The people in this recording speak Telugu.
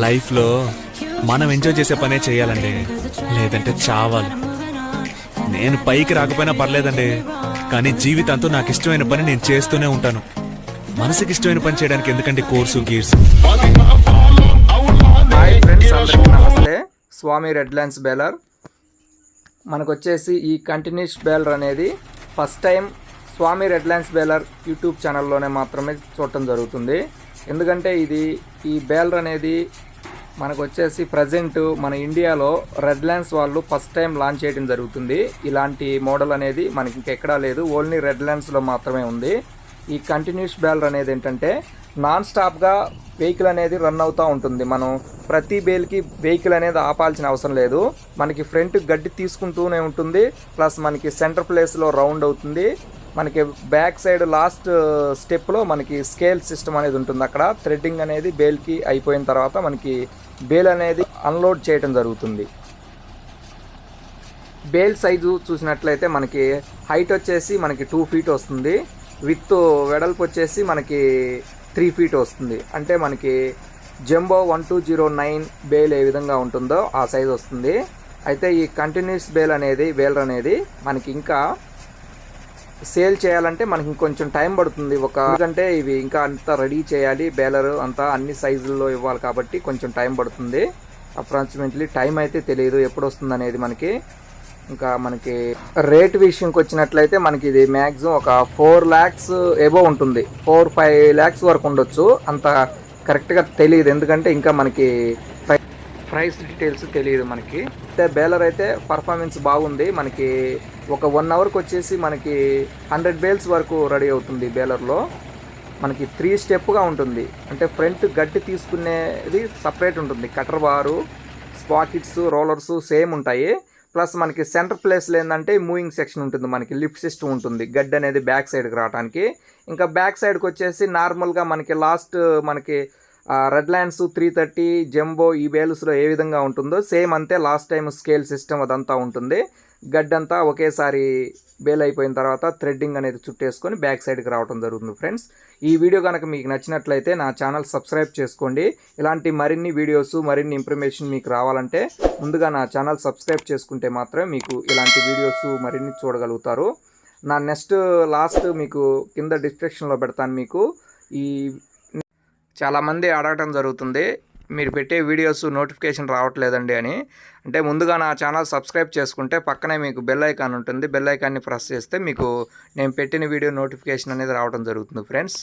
లైఫ్లో మనం ఎంజాయ్ చేసే పనే చేయాలండి, లేదంటే చావాలి. నేను పైకి రాకపోయినా పర్లేదండి, కానీ జీవితాంతో నాకు ఇష్టమైన పని నేను చేస్తూనే ఉంటాను. మనసుకి ఇష్టమైన పని చేయడానికి ఎందుకంటే కోర్సు గీర్సు. హాయ్ ఫ్రెండ్స్, అందరికీ నమస్తే. స్వామి రెడ్లాండ్స్ బేలర్. మనకు వచ్చేసి ఈ కంటిన్యూస్ బేలర్ అనేది ఫస్ట్ టైం స్వామి రెడ్లాండ్స్ బేలర్ యూట్యూబ్ ఛానల్లోనే మాత్రమే చూడటం జరుగుతుంది. ఎందుకంటే ఈ బేలర్ అనేది మనకు వచ్చేసి ప్రజెంట్ మన ఇండియాలో రెడ్లాండ్స్ వాళ్ళు ఫస్ట్ టైం లాంచ్ చేయడం జరుగుతుంది. ఇలాంటి మోడల్ అనేది మనకి ఇంకెక్కడా లేదు, ఓన్లీ రెడ్లాండ్స్లో మాత్రమే ఉంది. ఈ కంటిన్యూస్ బేలర్ అనేది ఏంటంటే నాన్ స్టాప్గా వెహికల్ అనేది రన్ అవుతూ ఉంటుంది. మనం ప్రతి బేల్కి వెహికల్ అనేది ఆపాల్సిన అవసరం లేదు. మనకి ఫ్రంట్ గడ్డి తీసుకుంటూనే ఉంటుంది, ప్లస్ మనకి సెంటర్ ప్లేస్లో రౌండ్ అవుతుంది. మనకి బ్యాక్ సైడ్ లాస్ట్ స్టెప్లో మనకి స్కేల్ సిస్టమ్ అనేది ఉంటుంది. అక్కడ థ్రెడ్డింగ్ అనేది బేల్కి అయిపోయిన తర్వాత మనకి బేల్ అనేది అన్లోడ్ చేయడం జరుగుతుంది. బేల్ సైజు చూసినట్లయితే మనకి హైట్ వచ్చేసి మనకి 2 feet వస్తుంది, విత్ వెడల్పు వచ్చేసి మనకి 3 feet వస్తుంది. అంటే మనకి జంబో 1209 బేల్ ఏ విధంగా ఉంటుందో ఆ సైజ్ వస్తుంది. అయితే ఈ కంటిన్యూస్ బేలర్ అనేది మనకి ఇంకా సేల్ చేయాలంటే మనకి ఇంకొంచెం టైం పడుతుంది. ఎందుకంటే ఇవి ఇంకా అంతా రెడీ చేయాలి, బేలర్ అంతా అన్ని సైజుల్లో ఇవ్వాలి కాబట్టి కొంచెం టైం పడుతుంది. అప్రాక్సిమేట్లీ టైం అయితే తెలియదు ఎప్పుడు వస్తుంది అనేది. ఇంకా మనకి రేట్ విషయంకి వచ్చినట్లయితే మనకి ఇది మ్యాక్సిమం ఒక 4 lakhs ఎబో ఉంటుంది, 4-5 lakhs వరకు ఉండొచ్చు. అంత కరెక్ట్గా తెలియదు, ఎందుకంటే ఇంకా మనకి ప్రైస్ డీటెయిల్స్ తెలియదు మనకి. అయితే బేలర్ అయితే పర్ఫార్మెన్స్ బాగుంది. మనకి ఒక 1 hourకి వచ్చేసి మనకి 100 bales వరకు రెడీ అవుతుంది. బేలర్లో మనకి 3 స్టెప్గా ఉంటుంది. అంటే ఫ్రంట్ గడ్డి తీసుకునేది సపరేట్ ఉంటుంది, కటర్ బారు, స్పాకెట్స్, రోలర్స్ సేమ్ ఉంటాయి. ప్లస్ మనకి సెంటర్ ప్లేస్లో ఏంటంటే మూవింగ్ సెక్షన్ ఉంటుంది, మనకి లిఫ్ట్ సిస్టమ్ ఉంటుంది గడ్డి అనేది బ్యాక్ సైడ్కి రావడానికి. ఇంకా బ్యాక్ సైడ్కి వచ్చేసి నార్మల్గా మనకి లాస్ట్ మనకి రెడ్లాండ్స్ 330 జంబో ఈ బేల్స్లో ఏ విధంగా ఉంటుందో సేమ్ అంతే లాస్ట్ టైం స్కేల్ సిస్టమ్ అదంతా ఉంటుంది. గడ్డంతా ఒకేసారి బేల్ అయిపోయిన తర్వాత థ్రెడ్డింగ్ అనేది చుట్టేసుకొని బ్యాక్ సైడ్కి రావడం జరుగుతుంది. ఫ్రెండ్స్, ఈ వీడియో కనుక మీకు నచ్చినట్లయితే నా ఛానల్ సబ్స్క్రైబ్ చేసుకోండి. ఇలాంటి మరిన్ని వీడియోస్, మరిన్ని ఇన్ఫర్మేషన్ మీకు రావాలంటే ముందుగా నా ఛానల్ సబ్స్క్రైబ్ చేసుకుంటే మాత్రమే మీకు ఇలాంటి వీడియోస్ మరిన్ని చూడగలుగుతారు. నా లాస్ట్ మీకు కింద డిస్క్రిప్షన్లో పెడతాను. మీకు ఈ చాలామంది అడగటం జరుగుతుంది, మీరు పెట్టే వీడియోస్ నోటిఫికేషన్ రావట్లేదండి అని. అంటే ముందుగా నా ఛానల్ సబ్స్క్రైబ్ చేసుకుంటే పక్కనే మీకు బెల్ ఐకాన్ ఉంటుంది, బెల్ ఐకాన్ని ప్రెస్ చేస్తే మీకు నేను పెట్టిన వీడియో నోటిఫికేషన్ అనేది రావడం జరుగుతుంది. ఫ్రెండ్స్.